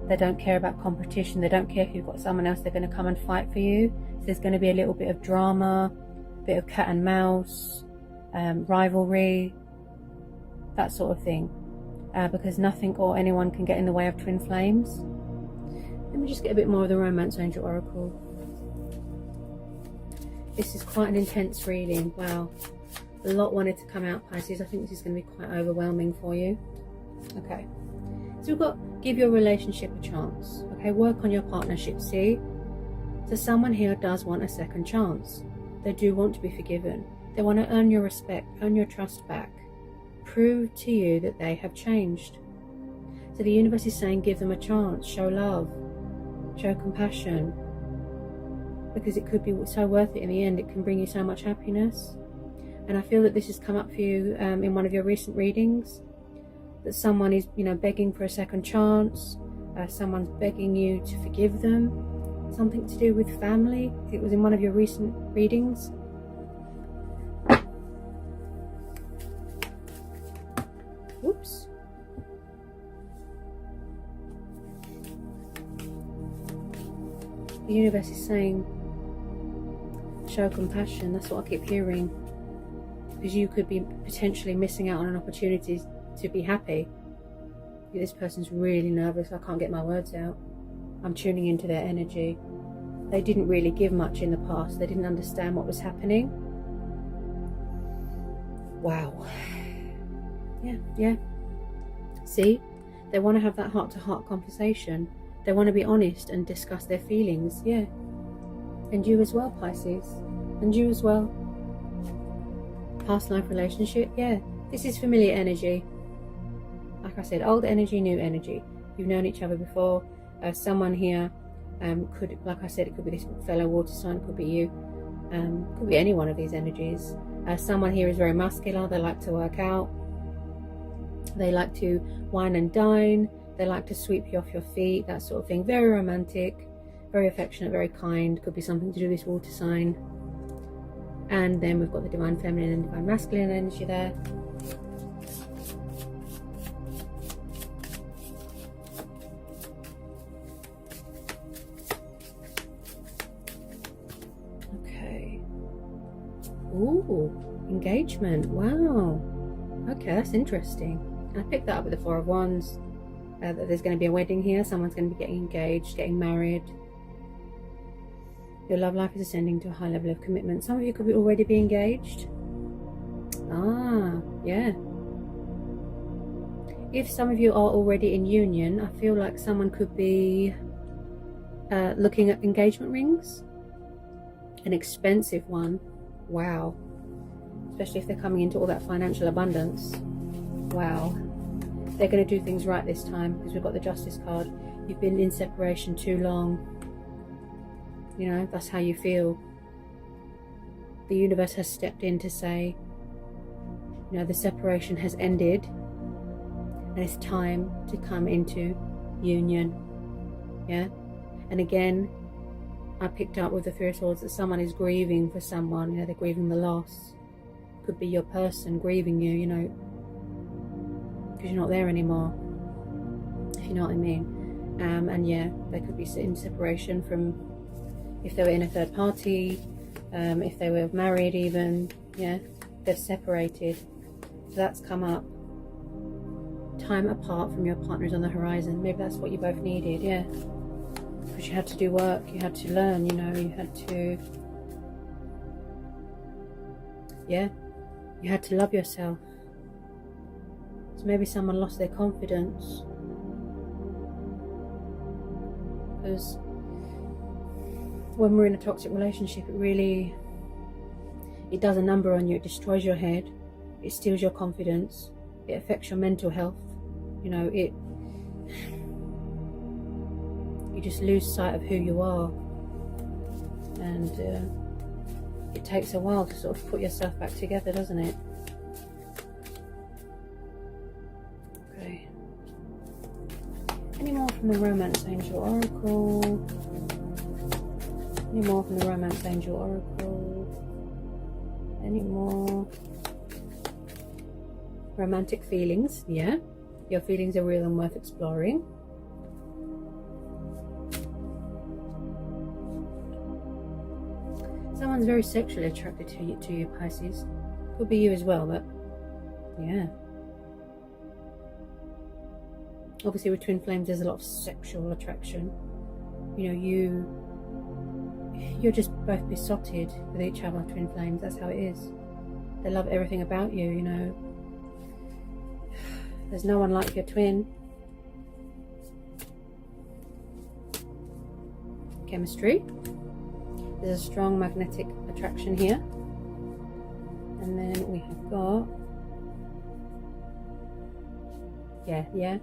They don't care about competition. They don't care if you've got someone else. They're going to come and fight for you. So there's going to be a little bit of drama, a bit of cat and mouse, rivalry, that sort of thing. Because nothing or anyone can get in the way of twin flames. Let me just get a bit more of the Romance Angel Oracle. This is quite an intense reading. Wow. A lot wanted to come out, Pisces. I think this is going to be quite overwhelming for you. Okay. So we've got give your relationship a chance. Okay, work on your partnership, see? So someone here does want a second chance. They do want to be forgiven. They want to earn your respect, earn your trust back. Prove to you that they have changed. So the universe is saying give them a chance, show love, show compassion. Because it could be so worth it in the end. It can bring you so much happiness. And I feel that this has come up for you in one of your recent readings. That someone is, begging for a second chance. Someone's begging you to forgive them. Something to do with family. It was in one of your recent readings. Whoops. The universe is saying, show compassion. That's what I keep hearing. Because you could be potentially missing out on an opportunity to be happy. This person's really nervous. I can't get my words out. I'm tuning into their energy. They didn't really give much in the past. They didn't understand what was happening. Wow. Yeah. See? They want to have that heart-to-heart conversation. They want to be honest and discuss their feelings. Yeah. And you as well, Pisces. And you as well. Past life relationship. Yeah. This is familiar energy. Like I said, old energy, new energy. You've known each other before. Someone here could, like I said, it could be this fellow water sign, could be you, could be any one of these energies. Someone here is very muscular. They like to work out. They like to wine and dine. They like to sweep you off your feet, that sort of thing. Very romantic, very affectionate, very kind. Could be something to do with this water sign. And then we've got the divine feminine and divine masculine energy there. Ooh, engagement. Wow. Okay, that's interesting. I picked that up with the Four of Wands. That there's going to be a wedding here. Someone's going to be getting engaged, getting married. Your love life is ascending to a high level of commitment. Some of you could already be engaged. Ah, yeah. if some of you are already in union, I feel like someone could be looking at engagement rings. An expensive one. Wow. Especially if they're coming into all that financial abundance. Wow. They're going to do things right this time, because we've got the Justice card. You've been in separation too long. You know, that's how you feel. The universe has stepped in to say, you know, the separation has ended and it's time to come into union. Yeah. And again, I picked up with the Three of Swords that someone is grieving for someone. You know, they're grieving the loss. Could be your person grieving you, you know, because you're not there anymore, if you know what I mean. And yeah, they could be in separation from, if they were in a third party, if they were married even, yeah, they're separated. So that's come up. Time apart from your partner is on the horizon. Maybe that's what you both needed, yeah. Because you had to do work, you had to learn, you know, you had to, yeah, you had to love yourself. So maybe someone lost their confidence. Because when we're in a toxic relationship, it does a number on you. It destroys your head, it steals your confidence, it affects your mental health, you know, you just lose sight of who you are. And it takes a while to sort of put yourself back together, doesn't it? Okay. Any more from the Romance Angel Oracle? Any more from the Romance Angel Oracle? Any more? Romantic feelings, yeah. Your feelings are real and worth exploring. Someone's very sexually attracted to you, Pisces. Could be you as well, but yeah. Obviously with twin flames there's a lot of sexual attraction. You know, you're just both besotted with each other, twin flames. That's how it is. They love everything about you, you know. There's no one like your twin. Chemistry. There's a strong magnetic attraction here. And then we have got, yeah.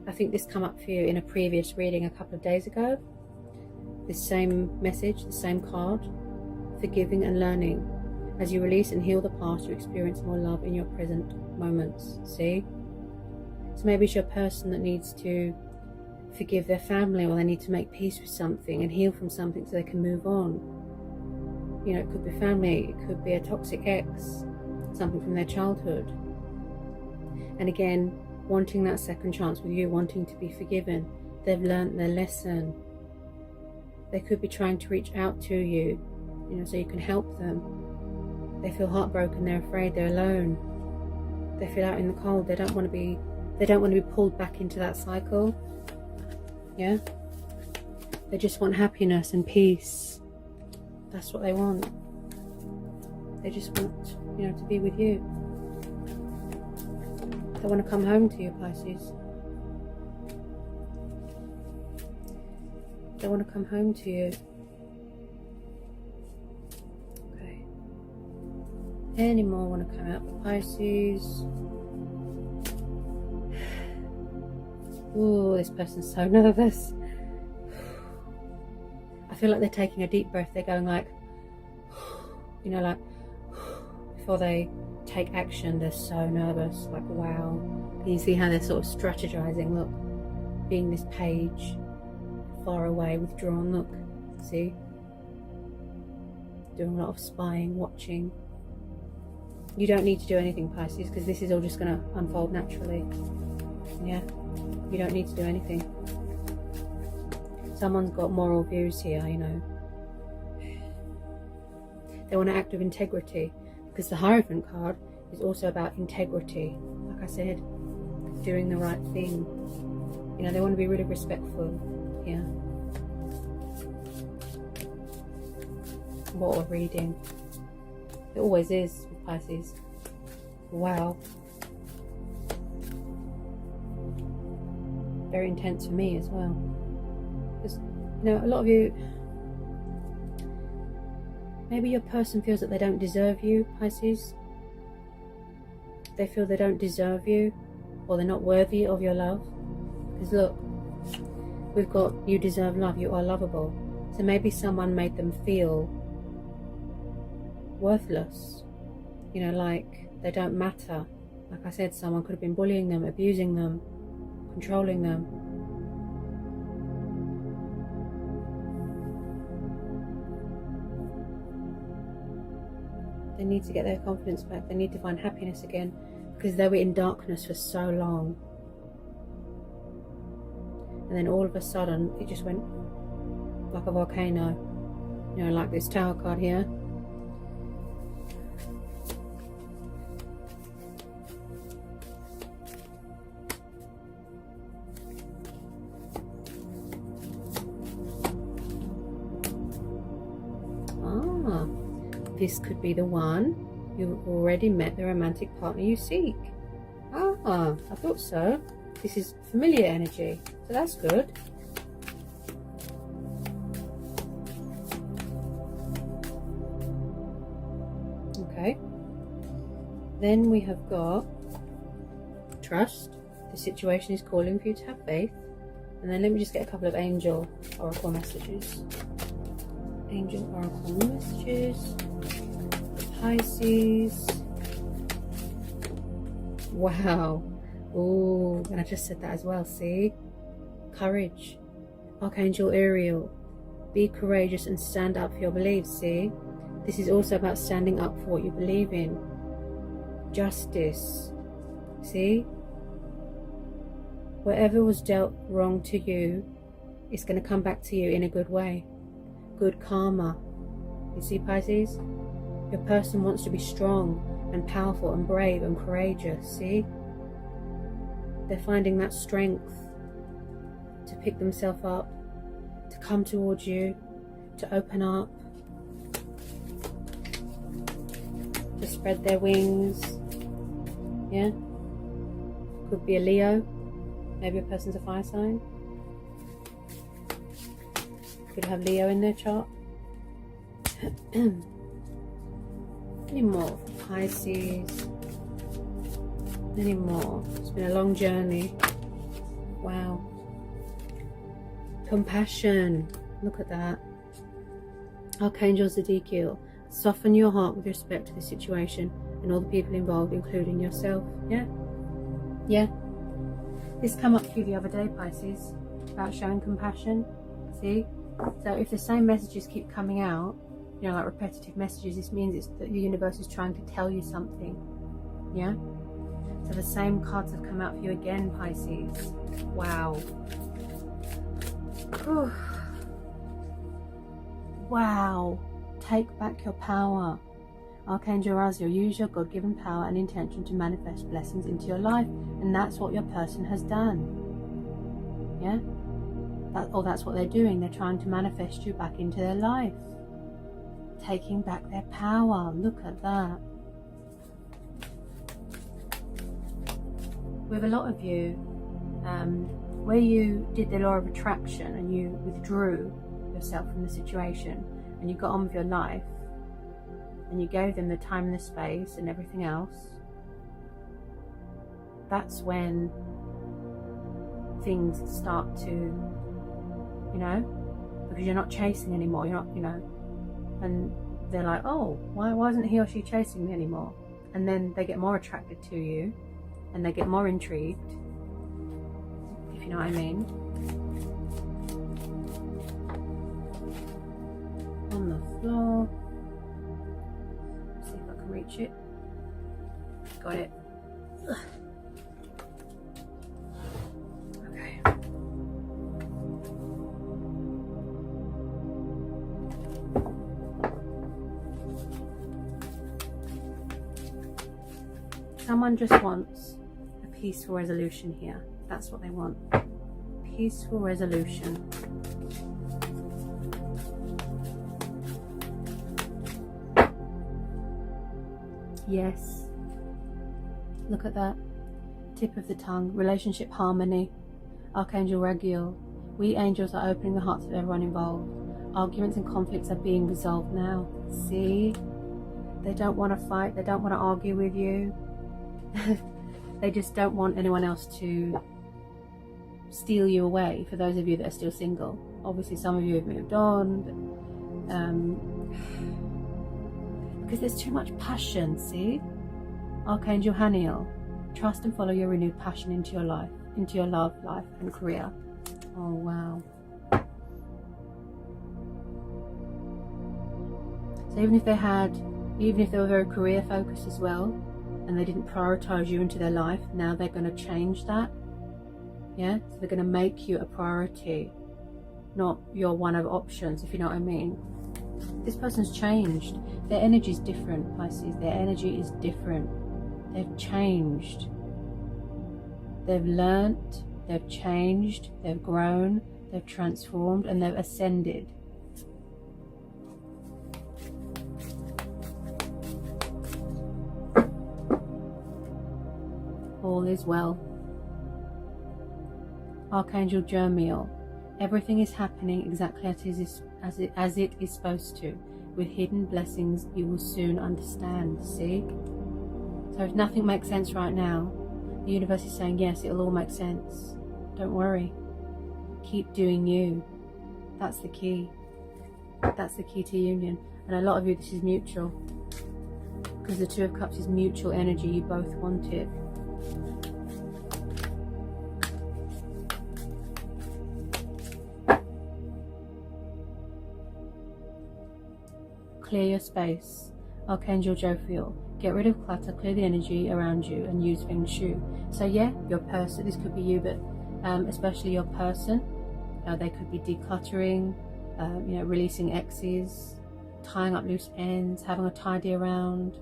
I think this came up for you in a previous reading a couple of days ago. This same message, the same card. Forgiving and learning. As you release and heal the past, you experience more love in your present moments. See? So maybe it's your person that needs to forgive their family, or they need to make peace with something and heal from something so they can move on. You know, it could be family, it could be a toxic ex, something from their childhood. And again, wanting that second chance with you, wanting to be forgiven. They've learned their lesson. They could be trying to reach out to you, you know, so you can help them. They feel heartbroken, they're afraid, they're alone. They feel out in the cold, they don't want to be pulled back into that cycle. Yeah, they just want happiness and peace. That's what they want. They just want, you know, to be with you. They want to come home to you, Pisces. They want to come home to you. Okay. Any more want to come out for Pisces? Oh, this person's so nervous. I feel like they're taking a deep breath. They're going like, you know, like before they take action. They're so nervous. Like, wow. Can you see how they're sort of strategizing? Look, being this page, far away, withdrawn. Look, see? Doing a lot of spying, watching. You don't need to do anything, Pisces, because this is all just going to unfold naturally. Yeah. You don't need to do anything. Someone's got moral views here, you know. They want to act with integrity, because the Hierophant card is also about integrity. Like I said, doing the right thing. You know, they want to be really respectful here. What a reading. It always is with Pisces. Wow. very intense for me as well. Because, you know, a lot of you, maybe your person feels that they don't deserve you, Pisces. They feel they don't deserve you, or they're not worthy of your love. Because look, we've got you deserve love, you are lovable. So maybe someone made them feel worthless, you know, like they don't matter. Like I said, someone could have been bullying them, abusing them, controlling them. They need to get their confidence back. They need to find happiness again, because they were in darkness for so long. And then all of a sudden, it just went like a volcano. You know, like this Tower card here. This could be the one. You've already met the romantic partner you seek. I thought so. This is familiar energy, so that's good. Okay. Then we have got trust. The situation is calling for you to have faith. And then let me just get a couple of angel oracle messages. Angel oracle messages. Pisces. Wow. Oh, and I just said that as well. See? Courage. Archangel Ariel. Be courageous and stand up for your beliefs. See? This is also about standing up for what you believe in. Justice. See? Whatever was dealt wrong to you, it's going to come back to you in a good way. Good karma. You see, Pisces? Your person wants to be strong and powerful and brave and courageous, see? They're finding that strength to pick themselves up, to come towards you, to open up, to spread their wings. Yeah? Could be a Leo. Maybe a person's a fire sign. Could have Leo in their chart. Any more for Pisces? Any more? It's been a long journey. Wow. Compassion. Look at that. Archangel Zedekiel. Soften your heart with respect to the situation and all the people involved, including yourself. Yeah? Yeah. This came up for you the other day, Pisces, about showing compassion. See? So if the same messages keep coming out, you know, like repetitive messages, this means it's that the universe is trying to tell you something. Yeah? So the same cards have come out for you again, Pisces. Wow. Whew. Wow. Take back your power. Archangel Raziel, use your God-given power and intention to manifest blessings into your life. And that's what your person has done. Yeah? That's what they're doing. They're trying to manifest you back into their life. Taking back their power. Look at that. With a lot of you, where you did the law of attraction and you withdrew yourself from the situation and you got on with your life and you gave them the time and the space and everything else, that's when things start to, you know, because you're not chasing anymore, you're not, you know, and they're like, oh, why isn't he or she chasing me anymore? And then they get more attracted to you and they get more intrigued, if you know what I mean. On the floor. Let's see if I can reach it. Got it. Ugh. Okay. Someone just wants a peaceful resolution here. That's what they want. Peaceful resolution. Yes. Look at that. Tip of the tongue. Relationship harmony. Archangel Raguel, we angels are opening the hearts of everyone involved. Arguments and conflicts are being resolved now. See? They don't want to fight. They don't want to argue with you. They just don't want anyone else to steal you away, for those of you that are still single. Obviously, some of you have moved on. Because there's too much passion, see? Archangel Haniel, trust and follow your renewed passion into your life, into your love life and career. Oh, wow. So even if they were very career focused as well, and they didn't prioritize you into their life, now they're going to change that. Yeah, so they're going to make you a priority, not your one of options, if you know what I mean. This person's changed. Their energy is different, Pisces. Their energy is different. They've changed. They've learnt, they've changed, they've grown, they've transformed, and they've ascended. All is well. Archangel Jermiel, everything is happening exactly as it is supposed to. With hidden blessings you will soon understand. See? So if nothing makes sense right now, the universe is saying yes, it'll all make sense. Don't worry. Keep doing you. That's the key. That's the key to union. And a lot of you, this is mutual. Because the Two of Cups is mutual energy. You both want it. Clear your space. Archangel Jophiel, get rid of clutter, clear the energy around you, and use Feng Shui. So yeah, your person, this could be you, but especially your person, they could be decluttering, releasing exes, tying up loose ends, having a tidy around,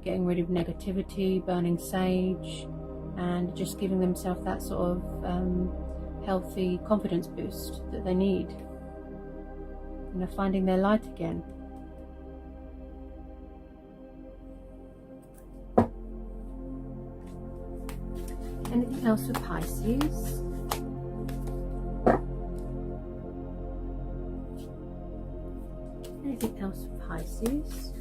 getting rid of negativity, burning sage, and just giving themselves that sort of healthy confidence boost that they need. Finding their light again. Anything else for Pisces? Anything else for Pisces?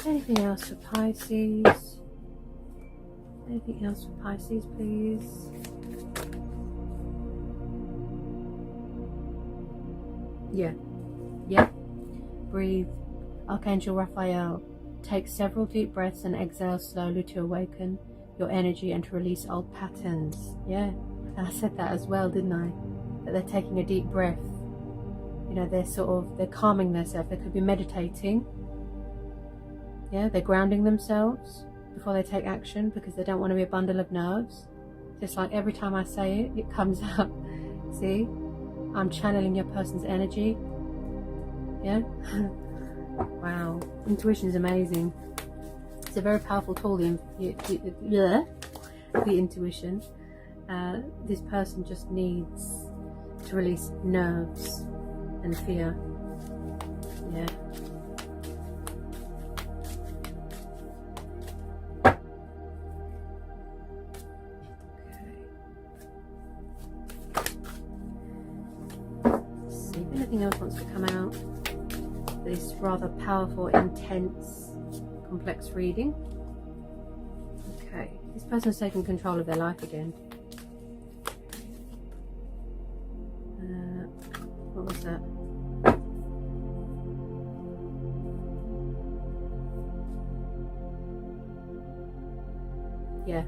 Anything else for Pisces? Anything else for Pisces, please? Yeah. Breathe. Archangel Raphael, take several deep breaths and exhale slowly to awaken your energy and to release old patterns. Yeah, and I said that as well, didn't I? That they're taking a deep breath. They're calming themselves. They could be meditating. Yeah, they're grounding themselves before they take action because they don't want to be a bundle of nerves. Just like every time I say it, it comes up. See? I'm channeling your person's energy. Yeah? Wow. Intuition is amazing. It's a very powerful tool, the intuition. This person just needs to release nerves and fear. Yeah. Let's see if anything else wants to come out. This rather powerful, intense, complex reading. Okay, this person's taking control of their life again. What was that? Yeah,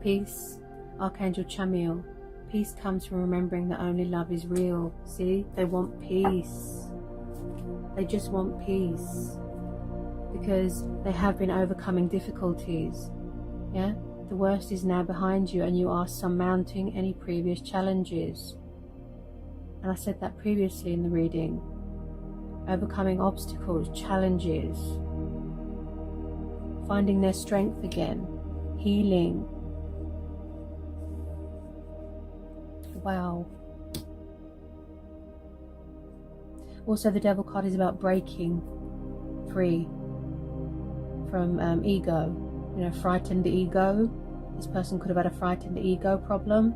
peace. Archangel Chamiel, peace comes from remembering that only love is real. See, they want peace. They just want peace. Because they have been overcoming difficulties. Yeah, the worst is now behind you and you are surmounting any previous challenges. And I said that previously in the reading. Overcoming obstacles, challenges, finding their strength again, healing. Wow. Also, the Devil card is about breaking free from ego, frightened ego. This person could have had a frightened ego problem.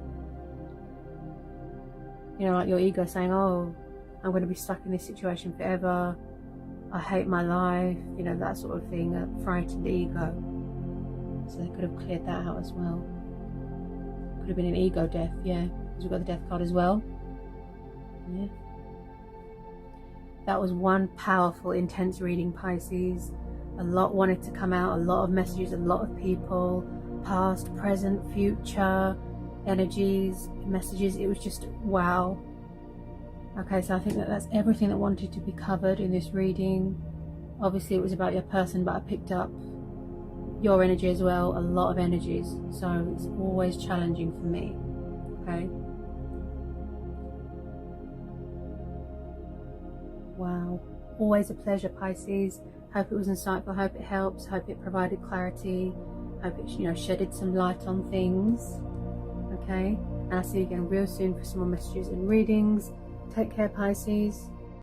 You know, like your ego saying, oh, I'm going to be stuck in this situation forever, I hate my life, you know, that sort of thing, a frightened ego. So they could have cleared that out as well. Could have been an ego death, yeah, because we've got the death card as well. Yeah. That was one powerful, intense reading, Pisces. A lot wanted to come out, a lot of messages, a lot of people, past, present, future, energies, messages. It was just wow. Okay, so I think that that's everything that wanted to be covered in this reading. Obviously it was about your person, but I picked up your energy as well, a lot of energies, so it's always challenging for me. Okay, wow, always a pleasure, Pisces. Hope it was insightful, hope it helps, hope it provided clarity, hope it, you know, shedded some light on things. Okay, and I'll see you again real soon for some more messages and readings. Take care, Pisces.